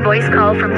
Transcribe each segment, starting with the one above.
voice call from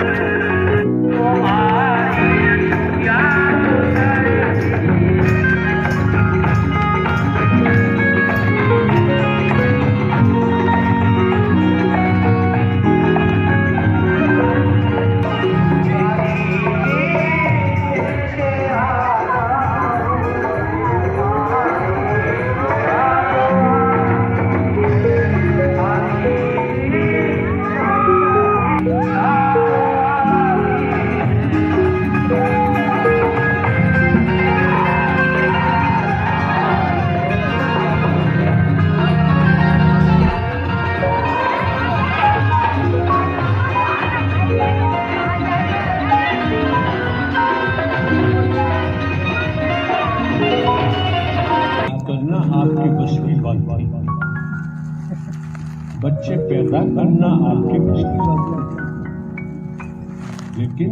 आपके बस की बात नहीं, बच्चे पैदा करना आपके बस की बात नहीं, लेकिन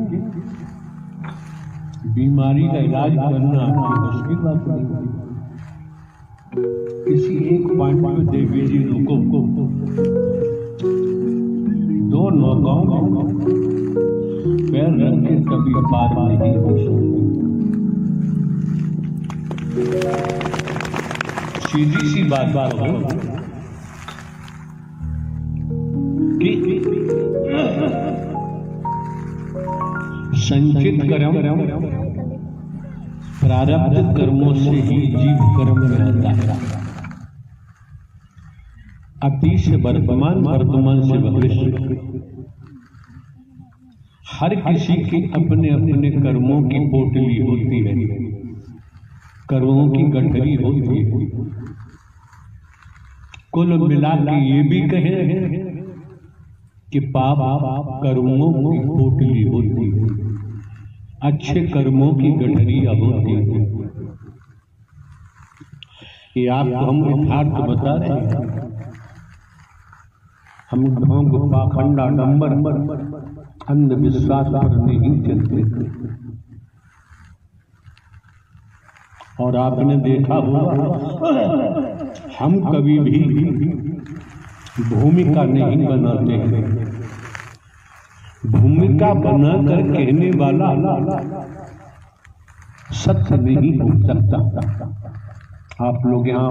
बीमारी का इलाज करना आपके बस की बात नहीं। किसी एक पॉइंट पे देवी जी लोगों को दो नौकाओं पैर रख के कभी पार नहीं हो सकते। सीधी सी बात हो कि संचित कर्म प्रारब्ध कर्मों से ही जीव कर्म में रहता है। अतीत से वर्तमान, वर्तमान से भविष्य, हर किसी की अपने अपने कर्मों की पोटली होती है, कर्मों की गठरी होती है। कुल मिला के ये भी कहे कि पाप कर्मों की पोटली होती है, अच्छे कर्मों की गठरिया होती है। ये आपको हम यथार्थ बता रहे हैं। हम ढोंग पाखंड आडंबर अंधविश्वास पर नहीं चलते। और आपने देखा होगा हम कभी भी भूमिका नहीं बनाते हैं। भूमिका बनाकर कहने वाला सत्य नहीं हो सकता। आप लोग यहाँ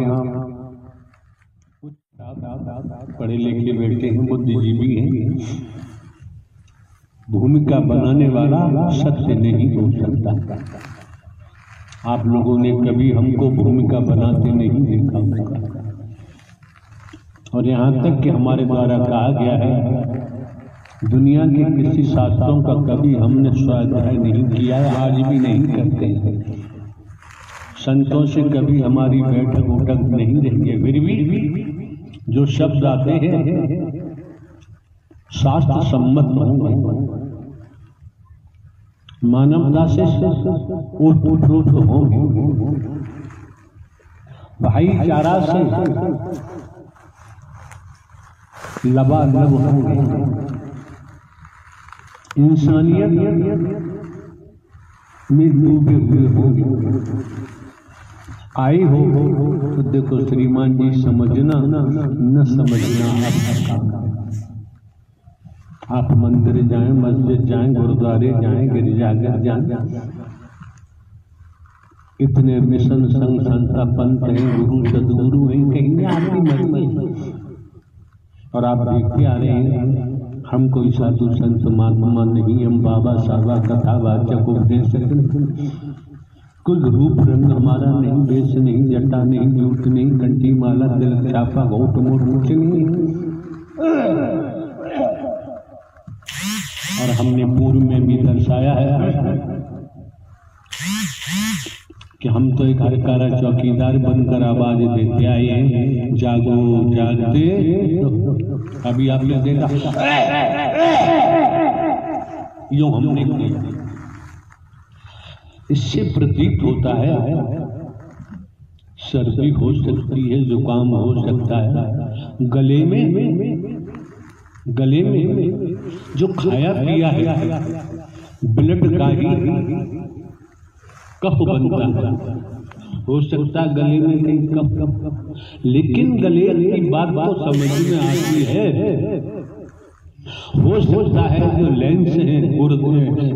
पढ़े लिखे बैठे हैं, बुद्धिजीवी हैं। भूमिका बनाने वाला सत्य नहीं हो सकता। आप लोगों ने कभी हमको भूमिका बनाते नहीं देखा होगा। और यहाँ तक कि हमारे द्वारा कहा गया है, दुनिया के किसी शास्त्रों का कभी हमने स्वाध्याय नहीं किया है, आज भी नहीं करते हैं। संतों से कभी हमारी बैठक उठक नहीं रही है। फिर भी जो शब्द आते हैं शास्त्र सम्मत होंगे, मानवता से ओतप्रोत होंगे, भाईचारा से लबालब होंगे, इंसानियत में डूबे हुए होंगे। आई हो तो देखो श्रीमान जी, समझना न समझना आपका काम। आप मंदिर जाएं, मस्जिद जाएं, गुरुद्वारे जाएं, गिरजाघर जाएं, इतने मिशन संघ संस्था पंथ हैं, गुरु सदगुरु हैं, कहीं आपकी मर्जी। और आप देखते आ रहे हैं, हम कोई साधु संत महात्मा नहीं, हम बाबा साहबा कथावाचक उपदेशक, कोई रूप रंग हमारा नहीं, वेश नहीं, जटा नहीं, जूट नहीं, कंठी माला, तिलक छापा, घोट मोट कुछ नहीं। और हमने पूर्व में भी दर्शाया है कि हम तो एक हरकारा चौकीदार बनकर आवाज देते आए हैं, जागो जागते। अभी आपने देखा यूं हमने किया। इससे प्रतीत होता है सर्दी हो सकती है, जुकाम हो सकता है, गले में जो खाया पिया है ब्लड का ही कफ बनता है। हो सकता है गले में कहीं कफ, लेकिन गले की बात तो समझ में आती है हो सकता है जो लेंस है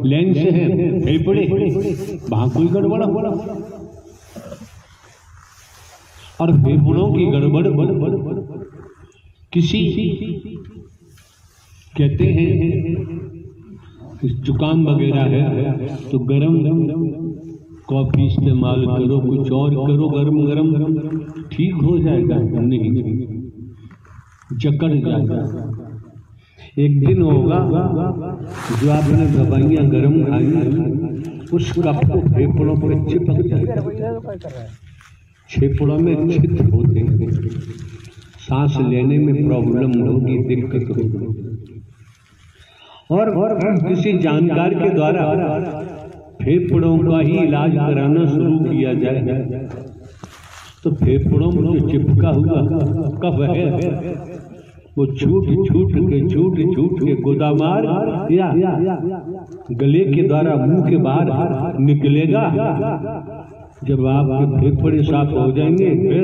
लेंस है फेफड़े, वहां कोई गड़बड़ हो, और फेफड़ों की गड़बड़ किसी कहते हैं जुकाम वगैरह है तो गरम कॉफी इस्तेमाल करो, कुछ और करो, गरम गरम ठीक हो जाएगा, नहीं जकड़ जाएगा। एक दिन होगा जो आपने दवाइयां गरम खाई उस कप को फेफड़ों पर चिपक जाएगा, फेफड़ों में छिद्र होते हैं, सांस लेने में प्रॉब्लम होगी, दिक्कत होगी। और किसी जानकार के द्वारा फेफड़ों का ही इलाज कराना शुरू किया जाए तो फेफड़ों में जो चिपका हुआ कफ है वो छूट के गोदामार या गले के द्वारा मुंह के बाहर निकलेगा। जब आपके फेफड़े साफ हो जाएंगे फिर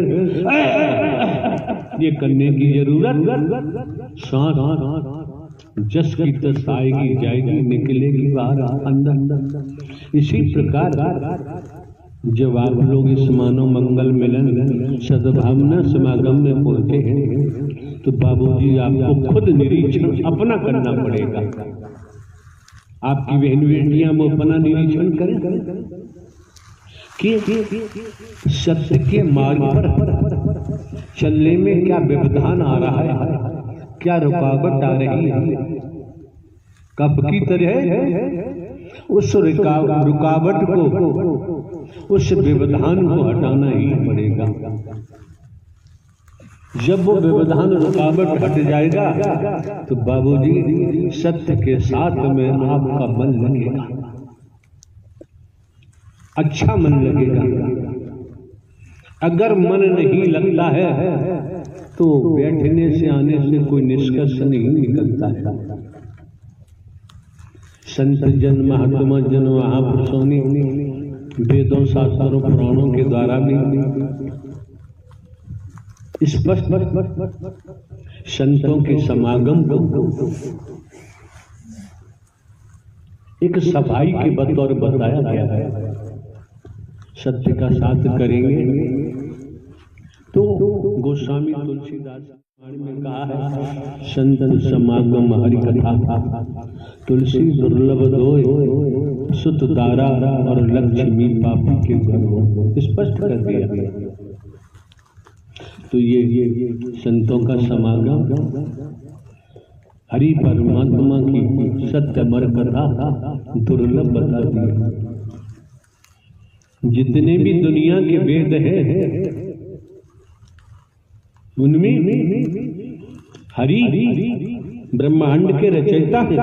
ये करने की जरूरत, सांस जस की तस आएगी जाएगी, निकलेगी बाहर अंदर। इसी प्रकार जब आप लोग इस मानव मंगल मिलन सद्भावना समागम में पहुंचे हैं तो बाबूजी आपको खुद निरीक्षण अपना करना पड़ेगा। आपकी बहन बेटियां वो अपना निरीक्षण करें कि सत्य के मार्ग पर चलने में क्या व्यवधान आ रहा है, क्या रुकावट आ रही है। कब की तरह उस रुकावट को, उस व्यवधान को हटाना ही पड़ेगा। जब वो व्यवधान रुकावट हट जाएगा तो बाबूजी सत्य के साथ में आपका मन लगेगा, अच्छा मन लगेगा। अगर मन नहीं लगता है तो बैठने से आने से कोई निष्कर्ष नहीं निकलता है। संत जन महात्मा जन महापुरुषों ने वेदों शास्त्रों पुराणों के द्वारा भी स्पष्ट संतों के समागम को एक सफाई के बतौर बताया गया है। सत्य का साथ करेंगे तो गोस्वामी तुलसीदास में कहा है संत समागम हरि कथा तुलसी दुर्लभ दोय सुत दारा और लक्ष्मी पापी के घर हो, स्पष्ट कर दिया। तो ये संतों का समागम हरि परमात्मा की सत्य मर कथा दुर्लभ बता दिया। जितने भी दुनिया के वेद हैं उनमें हरि ब्रह्मांड के रचयिता है।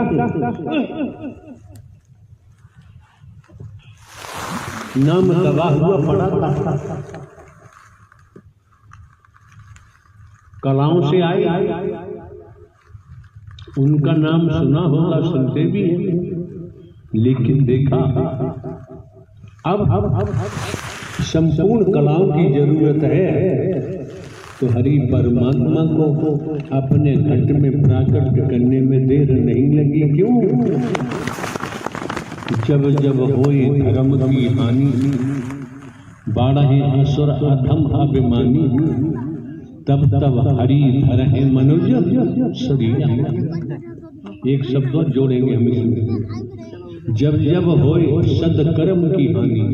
नाम दबा हुआ पड़ा था, कलाओं से आए, उनका नाम सुना होगा, सुनते भी हैं, लेकिन देखा अब संपूर्ण कलाओं की जरूरत है तो हरि परमात्मा को अपने घट में प्राकट करने में देर नहीं लगी। क्यों? जब जब होए धर्म की हानि बाढ़े असुर अधम अभिमानी तब तब हरि धरहि मनुज शरीर। एक शब्द जोड़ेंगे हम इसमें, जब जब होए सदकर्म की हानि।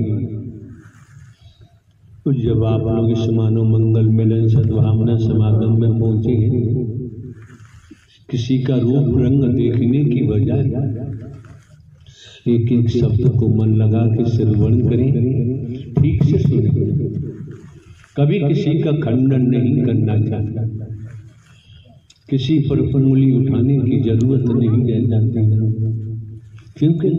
तो जब आप लोग इस मानव मंगल मिलन सद्भावना समागम में पहुंचे हैं, किसी का रूप रंग देखने की बजाय एक एक शब्द को मन लगा के श्रवण करें, ठीक से सुनें। कभी किसी का खंडन नहीं करना चाहिए, किसी पर उंगली उठाने की जरूरत नहीं रह जाती है। क्योंकि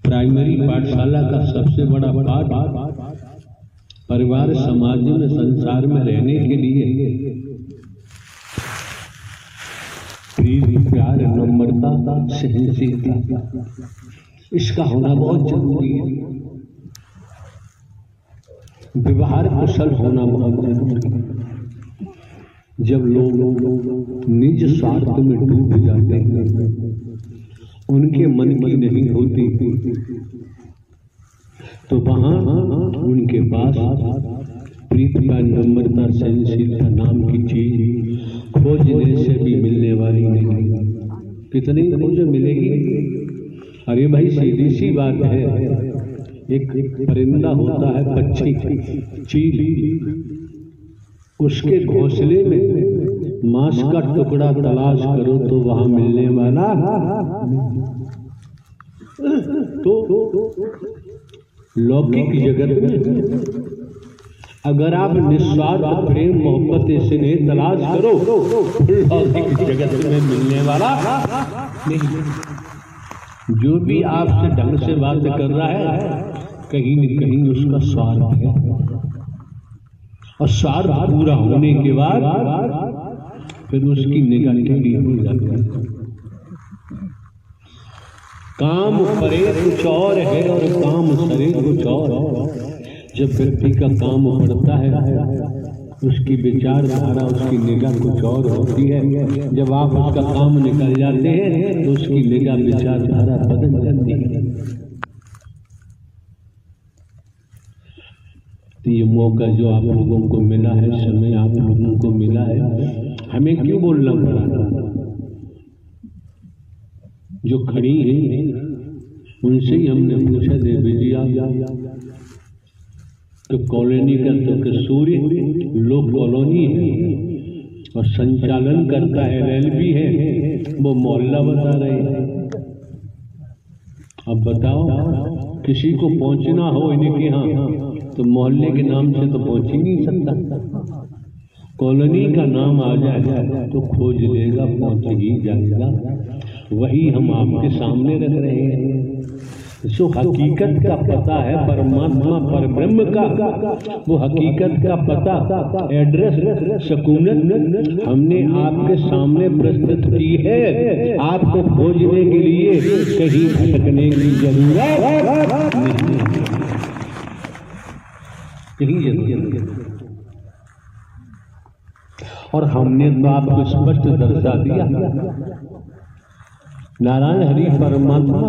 प्राइमरी पाठशाला का सबसे बड़ा पाठ परिवार समाज में संसार में रहने के लिए प्यार नम्रता सहनशीलता इसका होना बहुत जरूरी है। व्यवहार कुशल होना बहुत जरूरी है। जब लोग निज स्वार्थ में डूब जाते हैं, उनके मन की नहीं होती, तो वहां उनके पास प्रीतिका, नम्रता, सहनशीलता नाम की चीज खोजने से भी मिलने वाली नहीं। कितनी खोज मिलेगी? अरे भाई सीधी सी बात है, एक परिंदा होता है, पक्षी, चील, उसके घोंसले में मांस का टुकड़ा तलाश करो तो वहां मिलने वाला। तो लौकिक जगत में अगर आप निस्वार्थ प्रेम मोहब्बत स्नेह तलाश करो, लौकिक जगत में मिलने वाला नहीं। जो भी आपसे ढंग से बात कर रहा है, कहीं न कहीं उसका स्वार्थ है, और स्वार्थ पूरा होने के बाद फिर उसकी निगाह टेढ़ी हो जाती है। काम परे कुछ और है और काम सरे कुछ और। जब व्यक्ति का काम पड़ता है, उसकी विचारधारा, उसकी निगाह कुछ और होती है। जब आप उसका काम निकल जाते हैं तो उसकी निगाह विचारधारा बदल जाती है। तो ये मौका जो आप लोगों को मिला है, समय आप लोगों को मिला है, हमें क्यों बोलना पड़ा? जो खड़ी है उनसे ही हमने पूछा, देवी जी आप तो कॉलोनी का तो कसूर लोग कॉलोनी है और संचालन करता है, रेलवे है, वो मोहल्ला बता रहे हैं। अब बताओ, किसी को पहुंचना हो इनके यहाँ तो मोहल्ले के नाम से तो पहुंच ही नहीं सकता। कॉलोनी का नाम आ जाए तो खोज लेगा, पहुंच ही जाएगा। वही हम आपके सामने रख रहे हैं। जो हकीकत का पता है परमात्मा परब्रह्म का, वो हकीकत का पता, एड्रेस, सकूनत हमने आपके सामने प्रस्तुत की है। आपको खोजने के लिए कहीं भटकने की जरूरत नहीं, कहीं जरूरत नहीं। और हमने तो आपको स्पष्ट दर्शा दिया, नारायण हरि परमात्मा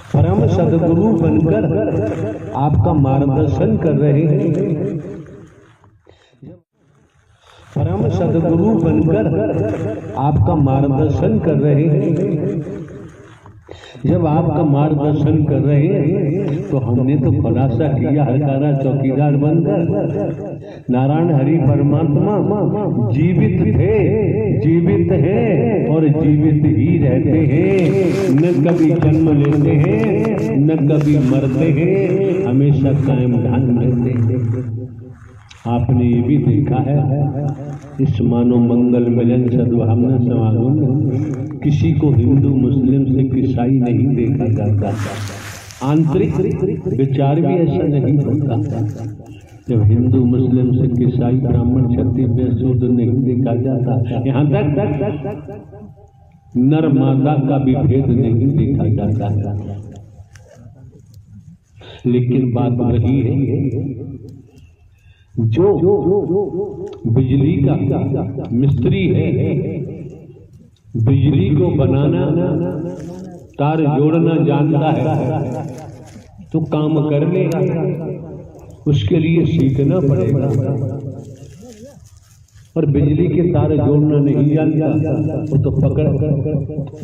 परम सदगुरु बनकर आपका मार्गदर्शन कर रहे हैं। परम सदगुरु बनकर आपका मार्गदर्शन कर रहे हैं। जब आपका मार्गदर्शन कर रहे हैं तो हमने तो खुलासा किया, हरकारा चौकीदार बनकर नारायण हरि परमात्मा जीवित थे, जीवित हैं और जीवित ही रहते हैं। न कभी जन्म लेते हैं, न कभी मरते हैं, हमेशा कायम ध्यान रहते हैं। आपने ये भी देखा है, इस मानव मंगल मिलन सद्भावना समागम में किसी को हिंदू मुस्लिम सिख ईसाई नहीं देखा जाता। आंतरिक विचार भी ऐसा नहीं होता। जब हिंदू मुस्लिम सिख ईसाई ब्राह्मण क्षत्रिय शूद्र नहीं देखा जाता, यहाँ तक नर मादा का भी भेद नहीं देखा जाता। लेकिन बात वही है, जो बिजली का मिस्त्री है, बिजली को बनाना, तार जोड़ना जानता है तो काम कर लेगा, उसके लिए सीखना पड़ेगा। और बिजली के तार जोड़ना नहीं जानता वो तो पकड़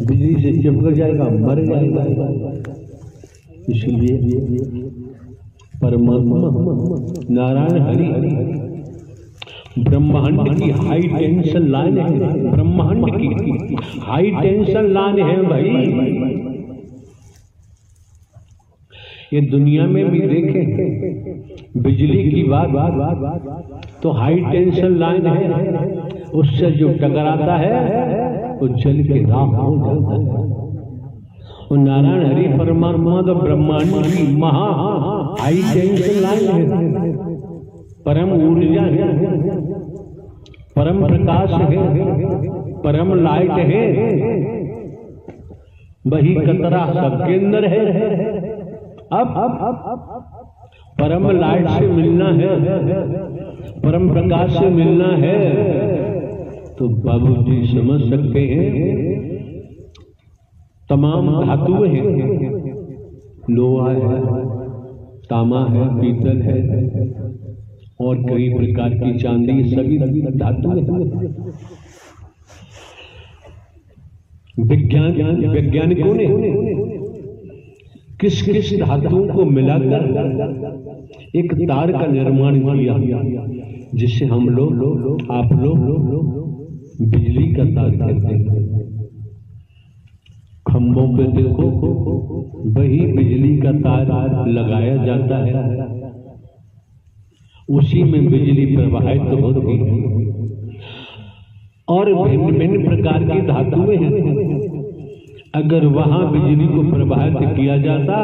बिजली से चिपक जाएगा, मर जाएगा। इसलिए परमात्मा नारायण हरि ब्रह्मांड की हाई टेंशन लाइन है, ब्रह्मांड की हाई टेंशन लाइन है भाई। ये दुनिया में भी देखें, बिजली की बात तो हाई टेंशन लाइन है, उससे जो टकराता है वो जल के राख हो जाता है। और नारायण हरि परमात्मा तो ब्रह्मांड की महा हाई टेंशन लाइन है, परम ऊर्जा है, परम प्रकाश है, परम लाइट है। वही कतरा सबके अंदर है। अब परम लाइट से मिलना है, परम प्रकाश से मिलना है तो बाबूजी समझ सकते हैं तमाम धातुएं हैं, लोहा है, तांबा है, पीतल है और कई प्रकार की चांदी, सभी धातुएं हैं। वैज्ञानिकों ने किस किस धातुओं को मिलाकर एक तार का निर्माण किया जिससे हम लोग आप लोग बिजली का तार कहते हैं। खंभों पे देखो वही बिजली का तार लगाया जाता है, उसी में बिजली प्रवाहित होती है और भिन्न भिन्न प्रकार की धातुएं हैं। अगर वहां बिजली को प्रवाहित किया जाता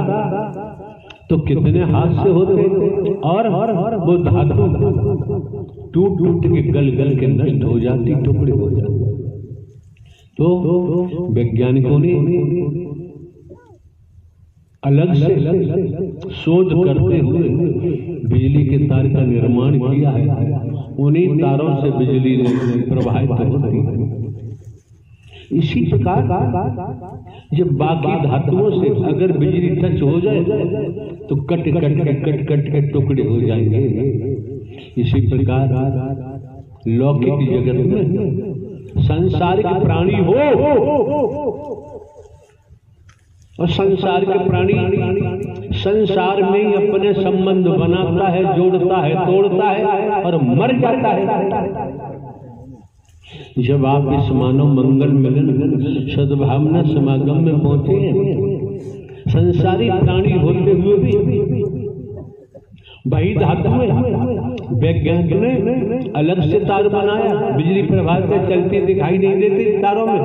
तो कितने हादसे होते और वो धातु टूट टूट के गल गल के नष्ट हो जाती, टुकड़े हो जाते। तो वैज्ञानिकों ने अलग से शोध करते हुए बिजली के तार का निर्माण किया है। उन्हीं तारों से बिजली प्रवाहित होती है। इसी प्रकार जब बाकी धातुओं से अगर बिजली टच हो जाए तो कट कट के टुकड़े हो जाएंगे। इसी प्रकार लौकिक जगत में संसारिक प्राणी हो और संसार के प्राणी संसार में ही अपने संबंध बनाता है, जोड़ता है, तोड़ता है और मर जाता है। जब आप इस मानव मंगल मिलन सद्भावना समागम में पहुंचे हैं, संसारी प्राणी होते हुए भी वही धातुएं वैज्ञानिक ने अलग से तार बनाया, बिजली प्रभाव से चलती दिखाई नहीं देती तारों में।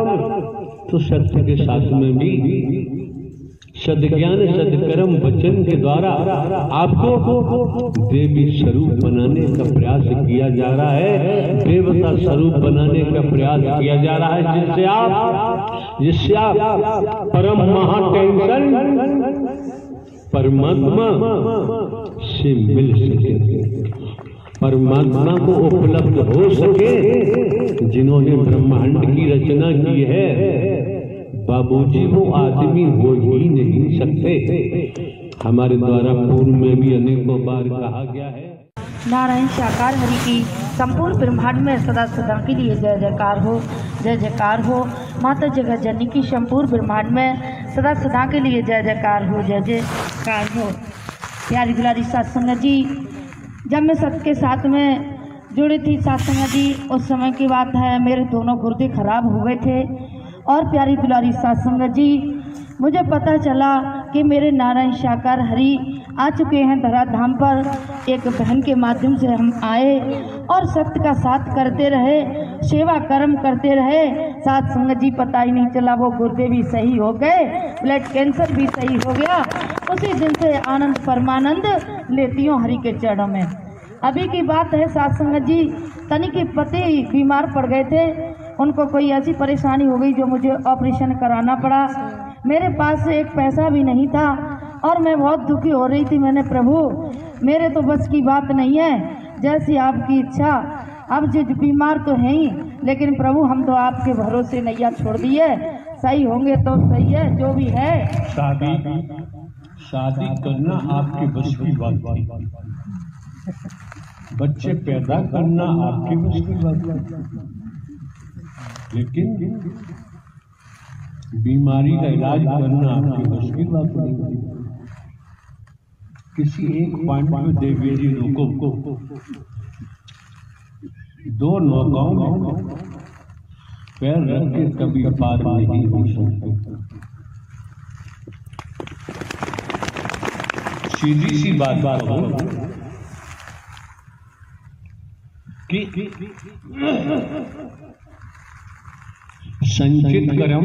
तो सत्य के साथ में भी सद्ज्ञान सद्कर्म वचन के द्वारा आपको देवी स्वरूप बनाने का प्रयास किया जा रहा है, देवता स्वरूप बनाने का प्रयास किया जा रहा है, जिससे आप परम महा टेंशन परमात्मा से मिल सके, परमात्मा को उपलब्ध हो सके। जिन्होंने ब्रह्मांड की रचना की है बाबूजी वो आदमी हो ही नहीं सकते। हमारे द्वारा पूर्व में भी अनेकों बार कहा गया है। नारायण साकार हरि की संपूर्ण ब्रह्मांड में सदा सदा के लिए जय जयकार हो, जय जयकार हो। माता जगत जननी की संपूर्ण ब्रह्मांड में सदा सदा के लिए जय जयकार हो, जय जयकार हो। प्यारी दुलारी साथ संगत जी, जब मैं सबके साथ में जुड़ी थी साथ संगत जी, उस समय की बात है, मेरे दोनों गुर्दे खराब हो गए थे। और प्यारी दुलारी साथ संगत जी, मुझे पता चला कि मेरे नारायण साकार हरि आ चुके हैं धराधाम पर। एक बहन के माध्यम से हम आए और सत्य का साथ करते रहे, सेवा कर्म करते रहे। साथ संगत जी पता ही नहीं चला, वो गुर्दे भी सही हो गए, ब्लड कैंसर भी सही हो गया। उसी दिन से आनंद परमानंद लेती हूँ हरि के चरणों में। अभी की बात है साथ संगत जी, तनी के पति बीमार पड़ गए थे, उनको कोई ऐसी परेशानी हो गई जो मुझे ऑपरेशन कराना पड़ा। मेरे पास एक पैसा भी नहीं था और मैं बहुत दुखी हो रही थी। मैंने प्रभु, मेरे तो बस की बात नहीं है, जैसी आपकी इच्छा। अब जो बीमार तो हैं ही, लेकिन प्रभु हम तो आपके भरोसे नैया छोड़ दी है, सही होंगे तो सही है, जो भी है। शादी करना आपके बस की बात थी, बच्चे पैदा करना आपके बस की बात थी, लेकिन बीमारी का इलाज करना आपकी बस की बात नहीं थी। किसी एक पॉइंट में देवी जी को दो नौकाओं में पैर रख के कभी पार नहीं हो सकते। सीधी सी बात हो कि संचित कर्म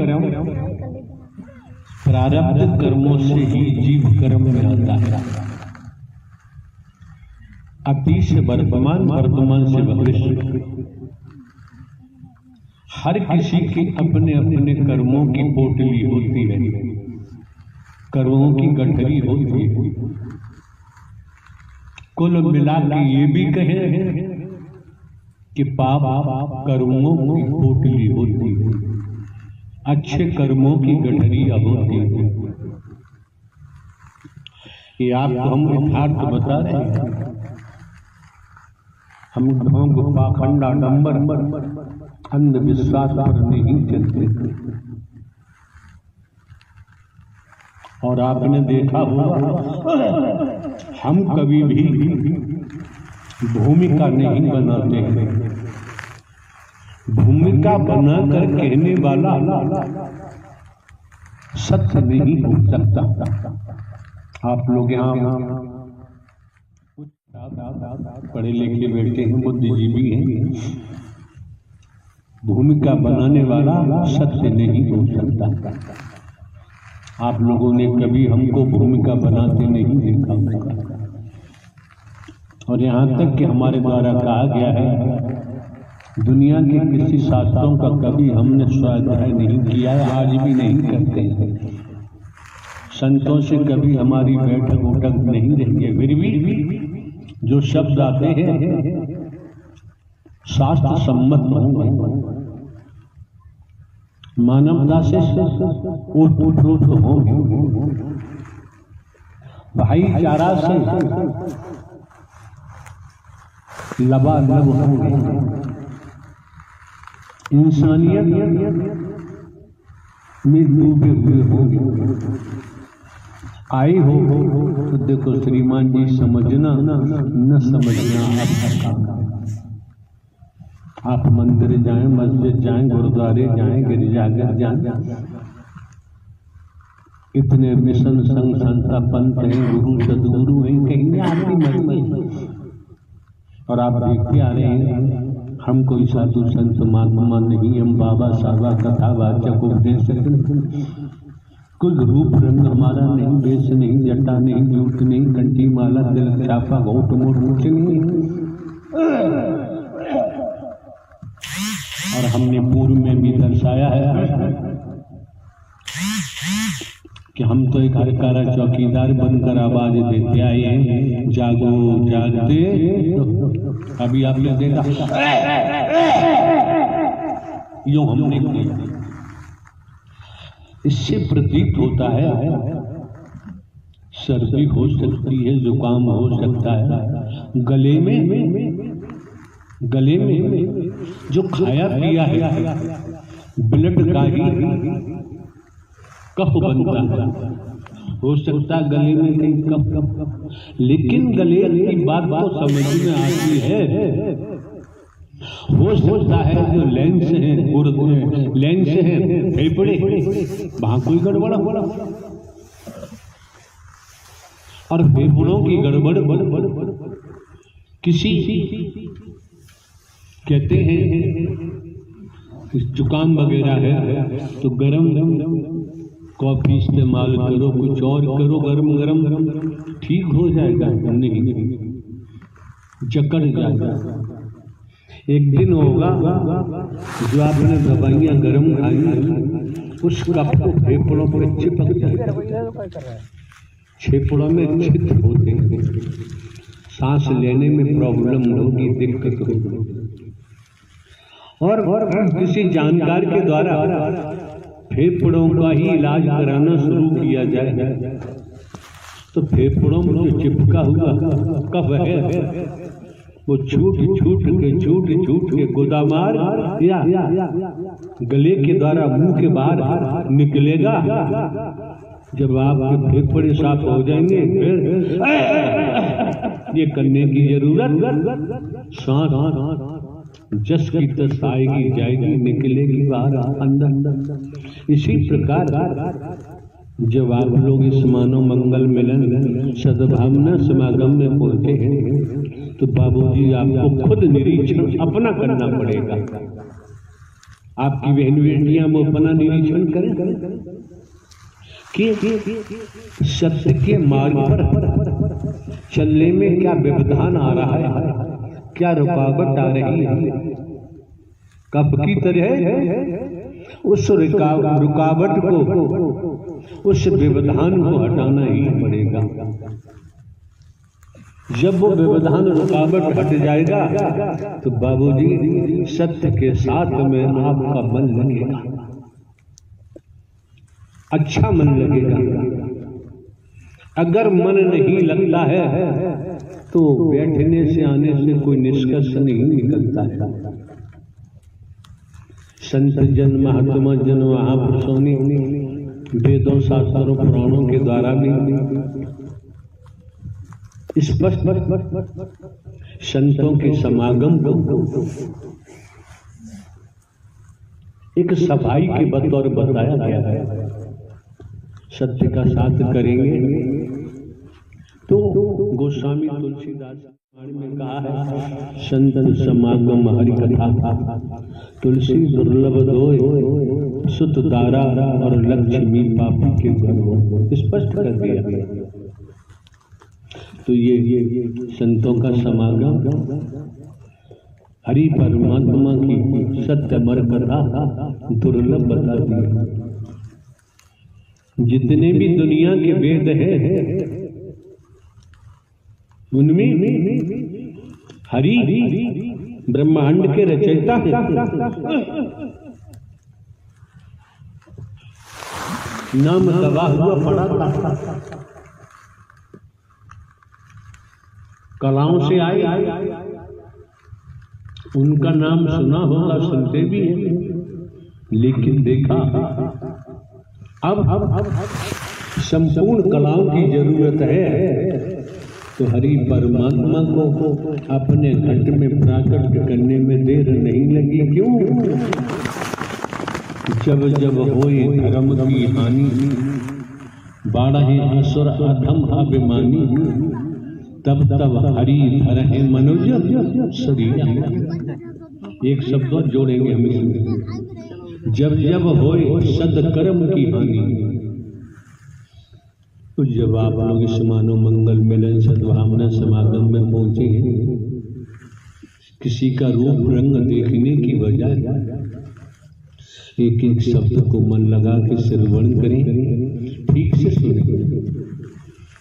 प्रारब्ध कर्मों से ही जीव कर्म में आता है। अतीत से वर्तमान, वर्तमान से भविष्य। हर किसी की अपने अपने कर्मों की पोटली होती है, कर्मों की गठरी होती है। कुल मिला के ये भी कहे कि पाप कर्मों की पोटली होती है, अच्छे कर्मों की गठरिया होती है। ये आपको हम यथार्थ बता रहे हैं। हम ढोंग पाखंड आडंबर अंधविश्वास पर नहीं चलते। और आपने देखा होगा हम कभी भी भूमिका नहीं बनाते हैं। भूमिका बनाकर कहने वाला सत्य नहीं हो सकता। आप लोग यहाँ पढ़े लिखे बैठे हैं, बुद्धिजीवी हैं। भूमिका बनाने वाला सत्य नहीं हो सकता। आप लोगों ने कभी हमको भूमिका बनाते नहीं देखा होगा। और यहाँ तक कि हमारे द्वारा कहा गया है, दुनिया के किसी शास्त्रों का कभी हमने स्वाध्याय नहीं किया है, आज भी नहीं करते हैं। संतों से कभी हमारी बैठक उठक नहीं रही है। फिर भी जो शब्द आते हैं शास्त्र सम्मत होंगे, मानवता से ओतप्रोत होंगे, भाईचारा से लबालब होंगे, इंसानियत में डूबे हुए होंगे। आई हो तो देखो श्रीमान जी, समझना न समझना आपका काम। आप मंदिर जाएं, मस्जिद जाएं, गुरुद्वारे जाएं, गिरजाघर जाएं, इतने मिशन संघ संस्था पंथ हैं, गुरु सदगुरु हैं, कहीं आपकी मर्जी। और आप देखते आ रहे हैं, हम कोई साधु संत महात्मा नहीं, हम बाबा साहबा कथावाचक उपदेशक, कोई रूप रंग हमारा नहीं, वेश नहीं, जटा नहीं, जूट नहीं, कंठी माला तिलक छापा घोट मोट कुछ नहीं। और हमने पूर्व में भी दर्शाया है कि हम तो एक हरकारा चौकीदार बनकर आवाज देते आए हैं, जागो जागते। अभी आपने देखा यूं हमने किया। इससे प्रतीत होता है सर्दी हो सकती है, जुकाम हो सकता है, गले में जो खाया पिया है ब्लड का ही कफ बनता है। हो सकता है गले में कहीं कफ, लेकिन गले की बात तो समझ में आती है। हो सकता है जो लेंस है, लेंस है फेफड़े, वहां कोई गड़बड़ हो, और फेफड़ों की गड़बड़ किसी कहते हैं जुकाम वगैरह है तो गरम कॉफी इस्तेमाल करो, कुछ और करो, गरम गरम ठीक हो जाएगा। नहीं, जकड़ जाएगा। एक दिन होगा जो आपने दवाइयाँ गर्म खाई, उस कप को फेफड़ों पर चिपक जाएगा, फेफड़ों में छिद्र होते हैं, सांस लेने में प्रॉब्लम होगी, दिक्कत होगी। और किसी जानकार के द्वारा फेफड़ों का ही इलाज कराना शुरू किया जाए तो फेफड़ों में जो चिपका हुआ कफ है वो छूट के गोदामार या गले के द्वारा मुंह के बाहर निकलेगा। जब आपके फेफड़े साफ हो जाएंगे फिर ये करने की जरूरत, सांस जस की तस आएगी जाएगी, निकलेगी बाहर अंदर। इसी प्रकार जब आप लोग इस मानव मंगल मिलन सद्भावना समागम में पहुंचे हैं तो बाबूजी आपको खुद निरीक्षण अपना करना पड़ेगा। आपकी बहन बेटियां वो अपना निरीक्षण करें कि सत्य के मार्ग पर चलने में क्या व्यवधान आ रहा है, क्या रुकावट आ रही है। कब की तरह उस रुकावट को, उस व्यवधान को हटाना ही पड़ेगा। जब वो व्यवधान रुकावट हट जाएगा तो बाबूजी सत्य के साथ में आपका मन लगेगा, अच्छा मन लगेगा। अगर मन नहीं लगता है तो बैठने से आने से कोई निष्कर्ष नहीं निकलता है। संत जन महात्मा जन महापुरुषों ने वेदों शास्त्रों पुराणों के द्वारा भी स्पष्ट संतों के समागम को एक सफाई के बतौर बताया गया है। सत्य का साथ करेंगे तो गोस्वामी तुलसीदास में कहा है, संत समागम हरि कथा तुलसी दुर्लभ दोय सुत दारा और लक्ष्मी पापी के घर हो, स्पष्ट कर दिया। तो ये संतों का समागम हरि परमात्मा की सत्य मर कथा दुर्लभ बता दिया। जितने भी दुनिया के वेद हैं उनमें हरि ब्रह्मांड के रचयिता हैं। नाम दबा हुआ पड़ा था, कलाओं से आए, उनका नाम सुना होगा, सुनते भी हैं, लेकिन देखा अब संपूर्ण कलाओं की जरूरत है तो हरि परमात्मा को अपने घट में प्राकट करने में देर नहीं लगी। क्यों? जब जब होए धर्म की हानि बाढ़े असुर अधम अभिमानी तब तब हरि धरहि मनुज शरीर। एक शब्द जोड़ेंगे हम इसमें, जब जब होए सदकर्म की हानि। तो जब आप लोग इस मानव मंगल मिलन सद्भावना समागम में पहुंचे हैं, किसी का रूप रंग देखने की बजाय एक एक शब्द को मन लगा के श्रवण करें, ठीक से सुनें।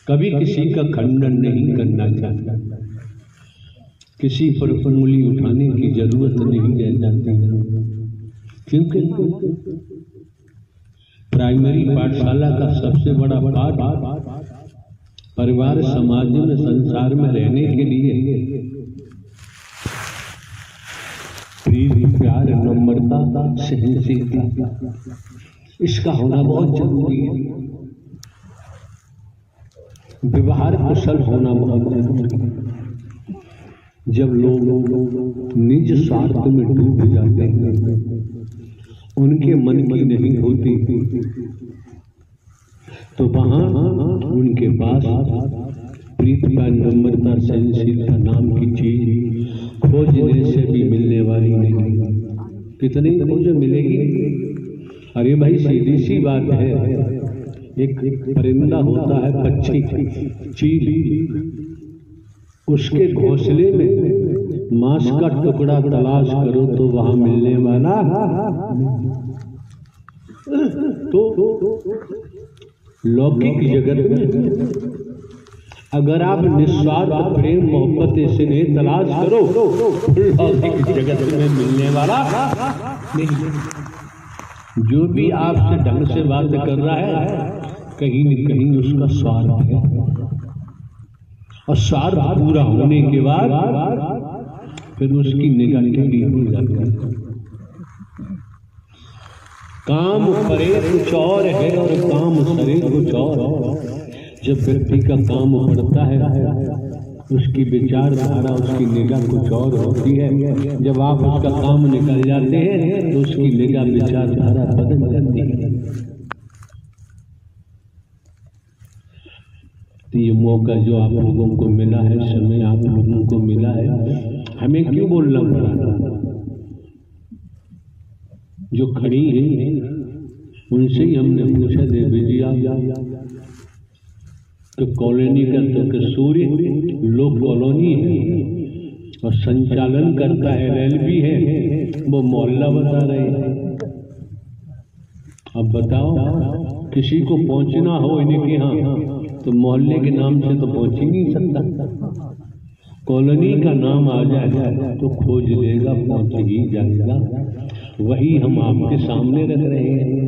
कभी किसी का खंडन नहीं करना चाहिए, किसी पर उंगली उठाने की जरूरत नहीं रह जाती, क्योंकि प्राइमरी पाठशाला का सबसे बड़ा पाठ परिवार समाज में संसार में रहने के लिए प्यार नम्रता सहनशीलता इसका होना बहुत जरूरी है। व्यवहार कुशल होना बहुत जरूरी है। जब लोग निज स्वार्थ में डूब जाते हैं, उनके मन की नहीं होती, तो वहां उनके पास प्रीति का नम्रता सहनशीलता नाम की चीज खोजने से भी मिलने वाली नहीं। कितनी खोज मिलेगी? अरे भाई सीधी सी बात है, एक परिंदा होता है पक्षी चील, उसके घोंसले में मांस का टुकड़ा तलाश करो तो वहां मिलने वाला। तो लौकिक जगत में अगर आप निस्वार्थ प्रेम मोहब्बत स्नेह तलाश करो, लौकिक जगत में मिलने वाला नहीं। जो भी आपसे ढंग से बात कर रहा है, कहीं न कहीं उसका स्वार्थ है, और स्वार्थ पूरा होने के बाद फिर उसकी निगाह टेढ़ी हो जाती है। काम परे कुछ और है और काम सरे कुछ और। जब व्यक्ति का काम बढ़ता है, उसकी विचारधारा उसकी निगाह कुछ और होती है। जब आप उसका काम निकल जाते हैं तो उसकी निगाह विचारधारा बदल जाती है। तो ये मौका जो आप लोगों को मिला है, समय आप लोगों को मिला है, हमें क्यों बोलना पड़ा? जो खड़ी है उनसे ही हमने पूछा, देवी जी आप तो कॉलोनी का तो कसूरी लोग कॉलोनी है और संचालन करता है, रेलवी है, वो मोहल्ला बता रहे हैं। अब बताओ, किसी को पहुंचना हो इनके यहाँ तो मोहल्ले के नाम से तो पहुंच ही नहीं सकता। कॉलोनी का नाम आ जाए तो खोज लेगा, पहुंच ही जाएगा। वही हम आपके सामने रख रहे हैं।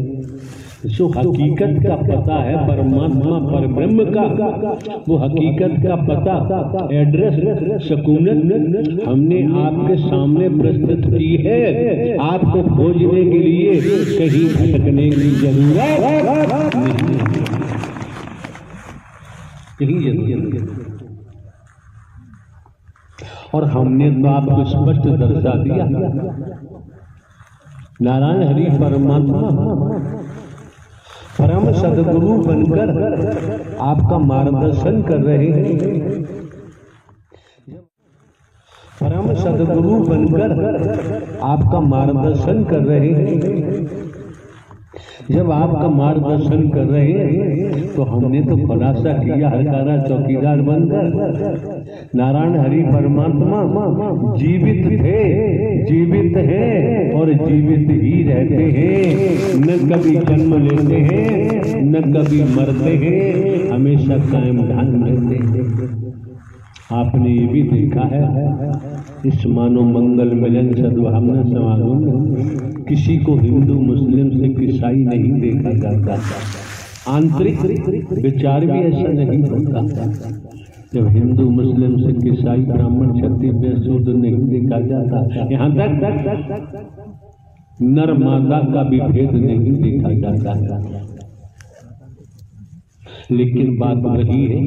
जो हकीकत का पता है परमात्मा पर ब्रह्म का, वो हकीकत का पता, एड्रेस, सकूनत हमने आपके सामने प्रस्तुत की है। आपको खोजने के लिए कहीं भटकने की जरूरत नहीं, कहीं जरूरत नहीं। और हमने तो आपको स्पष्ट दर्शा दिया, नारायण हरि परमात्मा परम सदगुरु बनकर आपका मार्गदर्शन कर रहे हैं। परम सदगुरु बनकर आपका मार्गदर्शन कर रहे हैं। जब आपका मार्गदर्शन कर रहे हैं तो हमने तो खुलासा किया हरकारा चौकीदार बनकर नारायण हरि परमात्मा जीवित थे, जीवित हैं और जीवित ही रहते हैं। न कभी जन्म लेते हैं, न कभी मरते हैं, हमेशा कायम ध्यान रहते हैं। आपने ये भी देखा है इस मानव मंगल मिलन सद्भावना समागम में किसी को हिंदू मुस्लिम सिख ईसाई नहीं देखा जाता। आंतरिक विचार भी ऐसा नहीं होता। जब हिंदू मुस्लिम सिख ईसाई ब्राह्मण क्षत्रिय शूद्र नहीं देखा जाता, यहाँ तक नर मादा का भी भेद नहीं देखा जाता है। लेकिन बात वही है,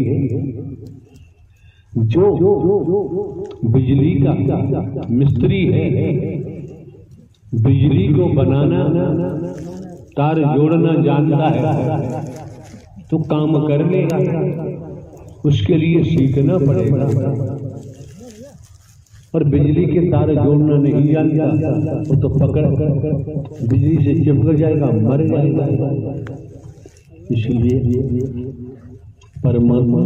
जो बिजली का मिस्त्री है, बिजली को बनाना, तार जोड़ना जानता है तो काम कर लेगा, उसके लिए सीखना पड़ेगा। और बिजली के तार जोड़ना नहीं जानता वो तो पकड़ बिजली से चिपक जाएगा, मर जाएगा। इसलिए परमात्मा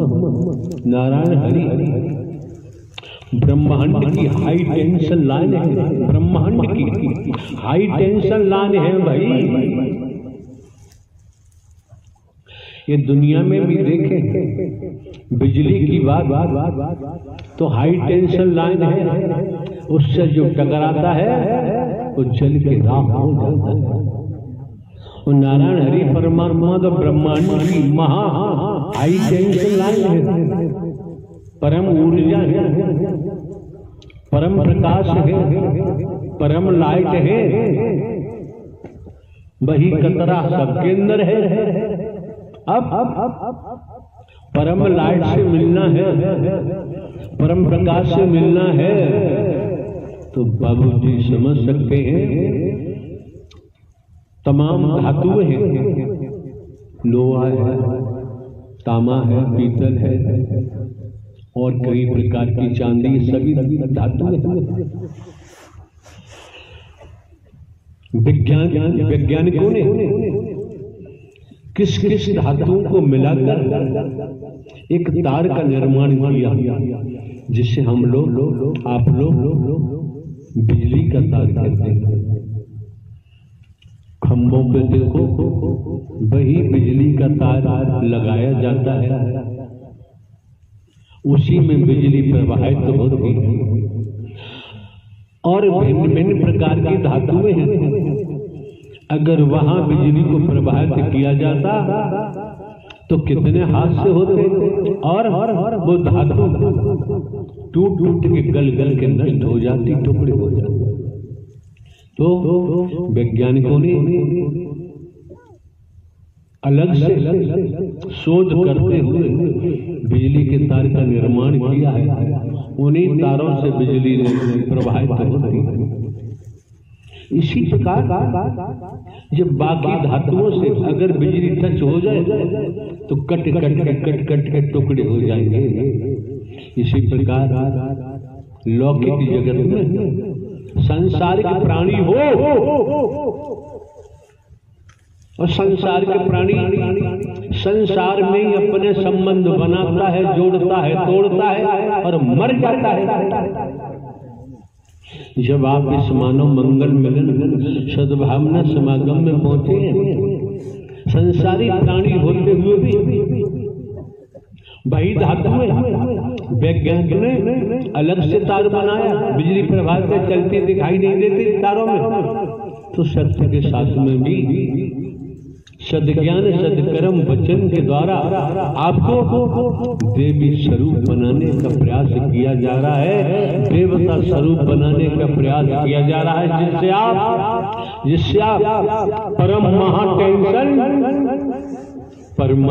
नारायण हरि ब्रह्मांड की हाई टेंशन लाइन है, ब्रह्मांड की हाई टेंशन लाइन है भाई। ये दुनिया में भी देखें बिजली की बात तो हाई टेंशन लाइन है, उससे जो टकराता है वो जल के राख हो जाता है। और नारायण हरि परमात्मा तो ब्रह्मांड की महा हाई टेंशन लाइन है, परम ऊर्जा है, परम प्रकाश है, परम लाइट है। वही कतरा सबके अंदर है। अब परम लाइट से मिलना है, परम प्रकाश से मिलना है तो बाबूजी समझ सकते हैं तमाम धातुएं हैं, लोहा है, तांबा है, पीतल है और कई प्रकार की चांदी, सभी धातुएं हैं। वैज्ञानिकों ने किस किस धातुओं को मिलाकर एक तार का निर्माण किया जिससे हम लोग आप लोग बिजली का तार कहते हैं। खंभों पे देखो वही बिजली का तार लगाया जाता है, उसी में बिजली प्रवाहित होती है। और भिन्न भिन्न प्रकार की धातुएं हैं, अगर वहां बिजली को प्रवाहित किया जाता तो कितने हादसे होते और वो धातु टूट टूट के गल गल के नष्ट हो जाती, टुकड़े हो जाते। तो वैज्ञानिकों ने अलग से शोध करते हुए बिजली के तार का निर्माण किया है। उन्हीं तारों से बिजली प्रवाहित होती है। इसी प्रकार जब बाकी धातुओं से अगर बिजली टच हो जाए तो cut cut cut cut cut के टुकड़े हो जाएंगे। इसी प्रकार लौकिक जगत में संसारिक प्राणी हो और संसार के प्राणी संसार में ही अपने संबंध बनाता है, जोड़ता है, तोड़ता है और मर जाता है। जब आप इस मानव मंगल मिलन सद्भावना समागम में पहुंचे हैं, संसारी प्राणी होते हुए भी वही धातु है। वैज्ञानिक ने अलग से तार बनाया, बिजली प्रभाव से चलती दिखाई नहीं देती तारों में। तो सत्य के साथ में भी सद्ज्ञान सद्कर्म वचन के द्वारा आपको देवी स्वरूप बनाने का प्रयास किया जा रहा है, देवता स्वरूप बनाने का प्रयास किया जा रहा है, जिससे आप परम महा टेंशन परम